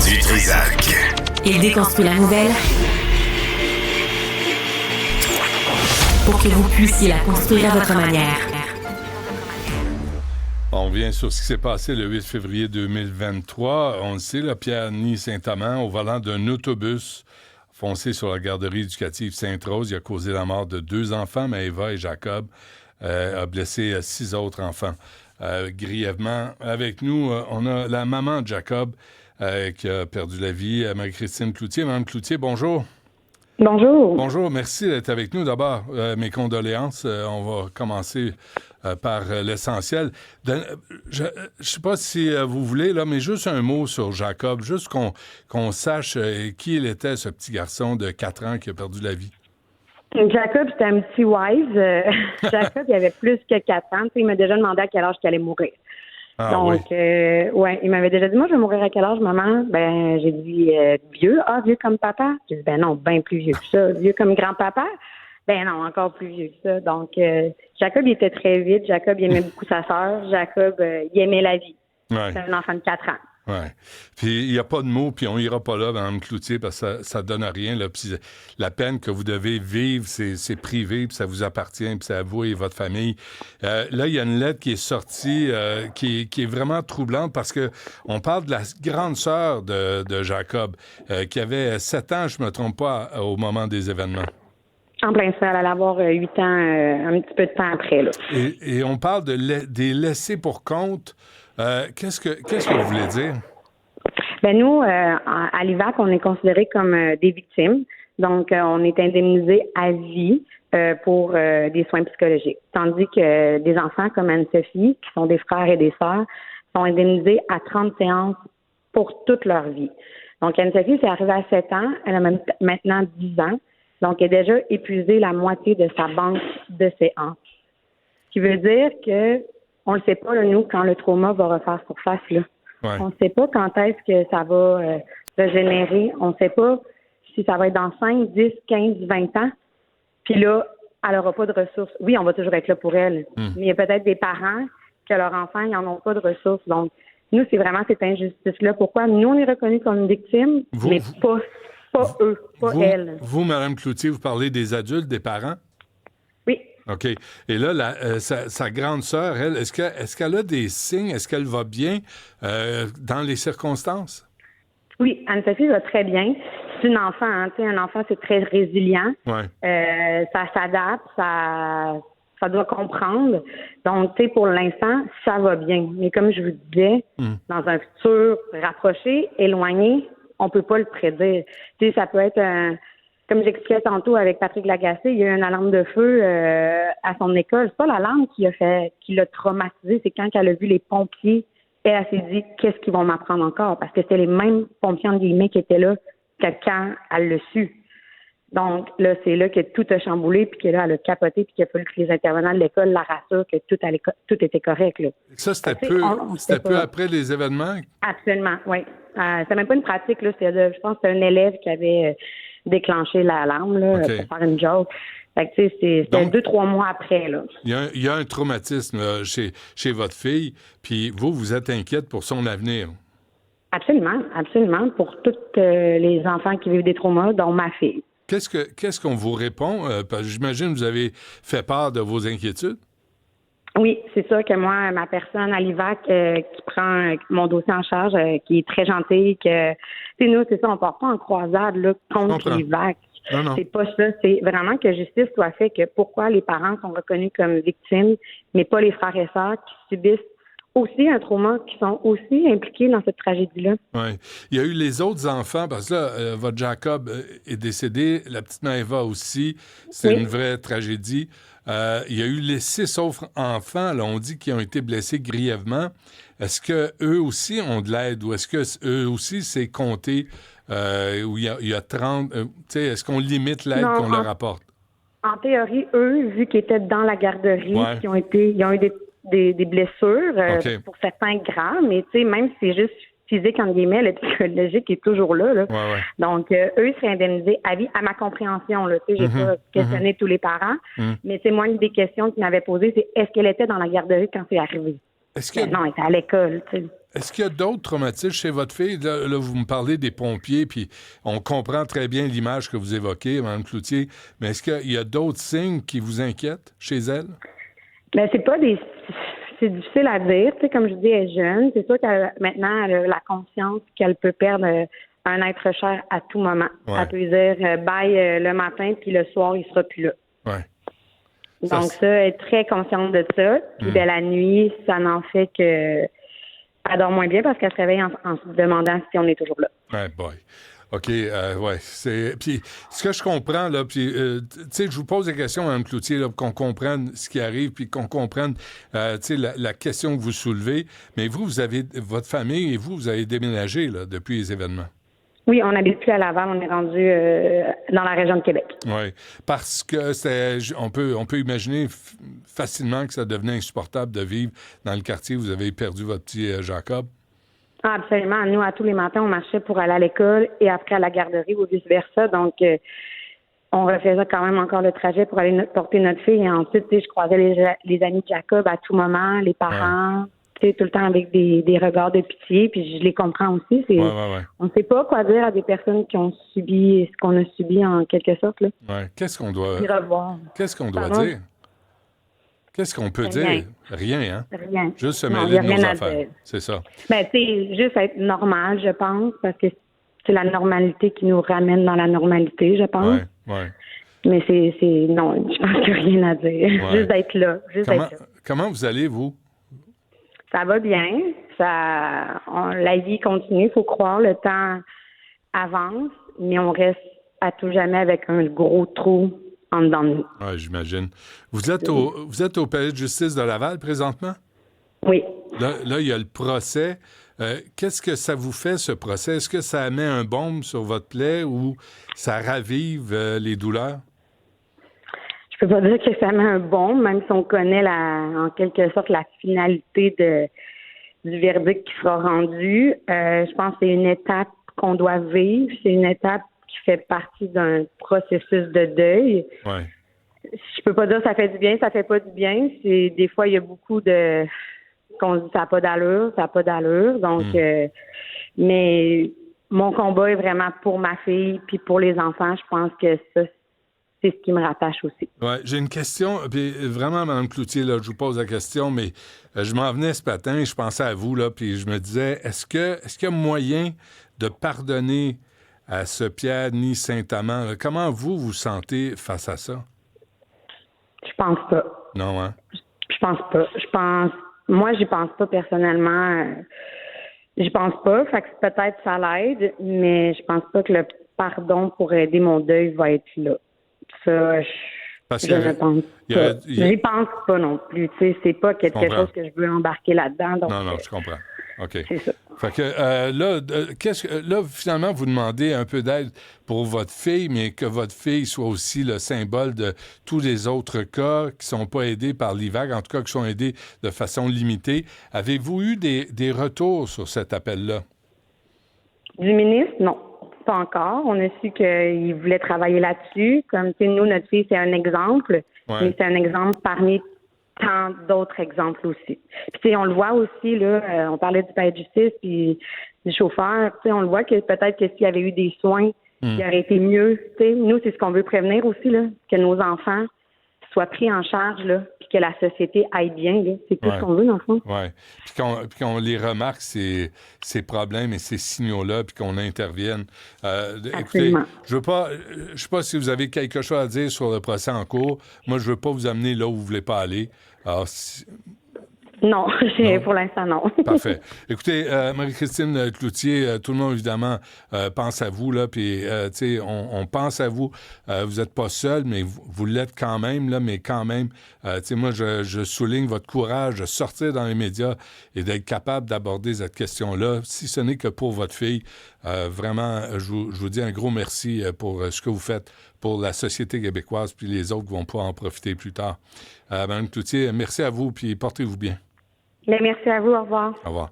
du Trisac. Il déconstruit la nouvelle pour que vous puissiez la construire à votre manière. On revient sur ce qui s'est passé le 8 février 2023. On le sait, là, Pierre-Denis Saint-Amand, au volant d'un autobus foncé sur la garderie éducative Sainte-Rose, il a causé la mort de 2 enfants, Maëva et Jacob, a blessé 6 autres enfants grièvement. Avec nous, on a la maman de Jacob qui a perdu la vie, Marie-Christine Cloutier. Madame Cloutier, bonjour. Bonjour. Bonjour, merci d'être avec nous. D'abord, mes condoléances. On va commencer par l'essentiel. Je ne sais pas si vous voulez, là, mais juste un mot sur Jacob, juste qu'on sache qui il était, ce petit garçon de 4 ans qui a perdu la vie. Jacob, c'était un petit wise. Jacob, il avait plus que 4 ans. Il m'a déjà demandé à quel âge il allait mourir. Ah, Donc, oui. il m'avait déjà dit, moi, je vais mourir à quel âge, maman? Ben, j'ai dit, vieux. Ah, vieux comme papa? J'ai dit, ben non, bien plus vieux que ça. Vieux comme grand-papa? Ben non, encore plus vieux que ça. Donc, Jacob, il était très vite. Jacob, il aimait beaucoup sa sœur. Jacob, il aimait la vie. Ouais. C'est un enfant de 4 ans. Oui. Puis il n'y a pas de mots, puis on n'ira pas là, Mme Cloutier, parce que ça ne donne rien. Là. Puis la peine que vous devez vivre, c'est privé, puis ça vous appartient, puis c'est à vous et votre famille. Là, il y a une lettre qui est sortie qui est vraiment troublante parce que on parle de la grande sœur de Jacob, qui avait 7 ans, je ne me trompe pas, au moment des événements. En plein ça, elle allait avoir 8 ans, un petit peu de temps après. Là. Et on parle des laissés pour compte. Qu'est-ce que vous voulez dire? Ben nous, à l'IVAC, on est considérés comme des victimes. Donc, on est indemnisés à vie pour des soins psychologiques. Tandis que des enfants comme Anne-Sophie, qui sont des frères et des sœurs, sont indemnisés à 30 séances pour toute leur vie. Donc, Anne-Sophie, c'est arrivé à 7 ans. Elle a maintenant 10 ans. Donc, elle a déjà épuisé la moitié de sa banque de séances. Ce qui veut dire que on ne sait pas, là, nous, quand le trauma va refaire surface. Là. Ouais. On ne sait pas quand est-ce que ça va régénérer. On ne sait pas si ça va être dans 5, 10, 15, 20 ans. Puis là, elle n'aura pas de ressources. Oui, on va toujours être là pour elle. Mais il y a peut-être des parents que leurs enfants, ils n'en ont pas de ressources. Donc, nous, c'est vraiment cette injustice-là. Pourquoi? Nous, on est reconnus comme une victime, mais pas eux, pas elle. Vous, Mme Cloutier, vous parlez des adultes, des parents? Oui. OK. Et là, sa grande sœur, elle, est-ce qu'elle a des signes? Est-ce qu'elle va bien dans les circonstances? Oui, Anne-Sophie va très bien. C'est une enfant, hein, un enfant, c'est très résilient. Ouais. Ça s'adapte, ça doit comprendre. Donc, tu sais, pour l'instant, ça va bien. Mais comme je vous disais, dans un futur rapproché, éloigné, on peut pas le prédire. Tu sais, ça peut être comme j'expliquais tantôt avec Patrick Lagacé, il y a eu une alarme de feu à son école. C'est pas l'alarme qui l'a traumatisé, c'est quand elle a vu les pompiers, elle s'est dit qu'est-ce qu'ils vont m'apprendre encore? Parce que c'était les mêmes pompiers entre guillemets qui étaient là que quand elle l'a su. Donc là, c'est là que tout a chamboulé, puis que là, elle a capoté, puis qu'il a fallu que les intervenants de l'école la rassurent que tout était correct. Là. Ça, c'était peu après les événements? Absolument, oui. C'était même pas une pratique, là. Je pense que c'était un élève qui avait déclenché l'alarme là, pour faire une joke. Fait que, tu sais, c'était 2-3 mois après. Là. Il y a un traumatisme chez votre fille, puis vous êtes inquiète pour son avenir. Absolument, absolument. Pour tous les enfants qui vivent des traumas, dont ma fille. Qu'est-ce qu'on vous répond? Parce que j'imagine que vous avez fait part de vos inquiétudes. Oui, c'est sûr que moi, ma personne à l'IVAC qui prend mon dossier en charge, qui est très gentille, que nous, c'est ça, on part pas en croisade là, contre l'IVAC. Non. C'est pas ça. C'est vraiment que justice soit faite, que pourquoi les parents sont reconnus comme victimes, mais pas les frères et sœurs qui subissent aussi un trauma, qui sont aussi impliqués dans cette tragédie-là. Oui. Il y a eu les autres enfants, parce que là, votre Jacob est décédé, la petite Maëva aussi, c'est une vraie tragédie. Il y a eu les 6 autres enfants, là, on dit, qui ont été blessés grièvement. Est-ce qu'eux aussi ont de l'aide ou est-ce qu'eux aussi c'est compté où il y a 30... est-ce qu'on limite l'aide qu'on leur apporte? En théorie, eux, vu qu'ils étaient dans la garderie, ils ont eu des blessures, pour certains graves, mais tu sais, même si c'est juste physique, entre guillemets, le psychologique est toujours là. Ouais. Donc, eux, ils seraient indemnisés à vie, à ma compréhension. Là, tu sais, j'ai pas questionné tous les parents, mais c'est moi, une des questions qu'ils m'avaient posées, c'est est-ce qu'elle était dans la garderie quand c'est arrivé? Non, elle était à l'école, tu sais. Est-ce qu'il y a d'autres traumatismes chez votre fille? Là, vous me parlez des pompiers, puis on comprend très bien l'image que vous évoquez, Mme Cloutier, mais est-ce qu'il y a d'autres signes qui vous inquiètent chez elle? Ben, c'est difficile à dire. Tu sais, comme je dis, elle est jeune. C'est sûr maintenant, elle a la conscience qu'elle peut perdre un être cher à tout moment. Ouais. Elle peut dire bye le matin, puis le soir, il sera plus là. Ouais. Donc ça, elle est très consciente de ça. Puis de la nuit, ça n'en fait que elle dort moins bien parce qu'elle se réveille en se demandant si on est toujours là. Ouais, boy. OK, ouais. Puis, ce que je comprends, là, puis, tu sais, je vous pose des questions, Mme Cloutier, là, pour qu'on comprenne ce qui arrive, puis qu'on comprenne, tu sais, la question que vous soulevez. Mais vous avez, votre famille et vous avez déménagé, là, depuis les événements. Oui, on n'habite plus à Laval, on est rendu dans la région de Québec. Oui, parce que on peut imaginer facilement que ça devenait insupportable de vivre dans le quartier où vous avez perdu votre petit Jacob. Ah, absolument. Nous, à tous les matins, on marchait pour aller à l'école et après à la garderie ou vice-versa. Donc, on refaisait quand même encore le trajet pour aller porter notre fille. Et ensuite, je croisais les amis de Jacob à tout moment, les parents, tout le temps avec des regards de pitié. Puis je les comprends aussi. On ne sait pas quoi dire à des personnes qui ont subi ce qu'on a subi en quelque sorte. Là. Ouais. Qu'est-ce qu'on doit dire? Qu'est-ce qu'on peut dire? Rien, hein? Rien. Juste se mêler de nos affaires. C'est ça. Ben, tu sais, juste être normal, je pense, parce que c'est la normalité qui nous ramène dans la normalité, je pense. Oui. Mais non, je pense qu'il n'y a rien à dire. Ouais. Juste d'être là. Comment vous allez, vous? Ça va bien. La vie continue, il faut croire. Le temps avance, mais on reste à tout jamais avec un gros trou en dedans de nous. Oui, j'imagine. Vous êtes au palais de justice de Laval présentement? Oui. Là, il y a le procès. Qu'est-ce que ça vous fait, ce procès? Est-ce que ça met un baume sur votre plaie ou ça ravive les douleurs? Je peux pas dire que ça met un baume, même si on connaît en quelque sorte la finalité du verdict qui sera rendu. Je pense que c'est une étape qu'on doit vivre. C'est une étape qui fait partie d'un processus de deuil. Ouais. Je peux pas dire ça fait du bien, ça fait pas du bien. Des fois, il y a beaucoup qu'on se dit ça n'a pas d'allure. Donc, mais mon combat est vraiment pour ma fille puis pour les enfants. Je pense que ça, c'est ce qui me rattache aussi. Oui, j'ai une question, puis vraiment, Mme Cloutier, là, je vous pose la question, mais je m'en venais ce matin, je pensais à vous, là, puis je me disais, est-ce qu'il y a moyen de pardonner à ce Pierre-Denis Saint-Amand? Là? Comment vous sentez face à ça? Je pense pas. Non, hein? Je pense pas. Moi, j'y pense pas personnellement. J'y pense pas. Fait que peut-être ça l'aide, mais je pense pas que le pardon pour aider mon deuil va être là. Ça, je ne pense pas. J'y pense pas non plus. Tu sais, c'est pas quelque chose que je veux embarquer là-dedans. Donc, non, je comprends. OK. C'est ça. Fait que là, finalement, vous demandez un peu d'aide pour votre fille, mais que votre fille soit aussi le symbole de tous les autres cas qui ne sont pas aidés par l'IVAG, en tout cas qui sont aidés de façon limitée. Avez-vous eu des retours sur cet appel-là? Du ministre, non. Pas encore. On a su qu'il voulait travailler là-dessus. Comme, tu sais, nous, notre fille, c'est un exemple, mais c'est un exemple parmi tant d'autres exemples aussi. Puis, tu sais, on le voit aussi, là, on parlait du palais de justice puis du chauffeur, tu sais, on le voit que peut-être que s'il y avait eu des soins, il aurait été mieux. Tu sais, nous, c'est ce qu'on veut prévenir aussi, là, que nos enfants soient pris en charge, là, puis que la société aille bien, là. C'est tout ce qu'on veut, dans le fond. Oui. Puis qu'on les remarque, ces problèmes et ces signaux-là, puis qu'on intervienne. Écoutez, je sais pas si vous avez quelque chose à dire sur le procès en cours. Moi, je veux pas vous amener là où vous voulez pas aller. Alors, non, pour l'instant, non. Parfait. Écoutez, Marie-Christine Cloutier, tout le monde, évidemment, pense à vous, là, puis, tu sais, on pense à vous. Vous n'êtes pas seul, mais vous l'êtes quand même, là, mais quand même, tu sais, moi, je souligne votre courage de sortir dans les médias et d'être capable d'aborder cette question-là, si ce n'est que pour votre fille. Vraiment, je vous dis un gros merci pour ce que vous faites pour la société québécoise, puis les autres qui vont pouvoir en profiter plus tard. Mme Cloutier, merci à vous, puis portez-vous bien. Merci à vous. Au revoir. Au revoir.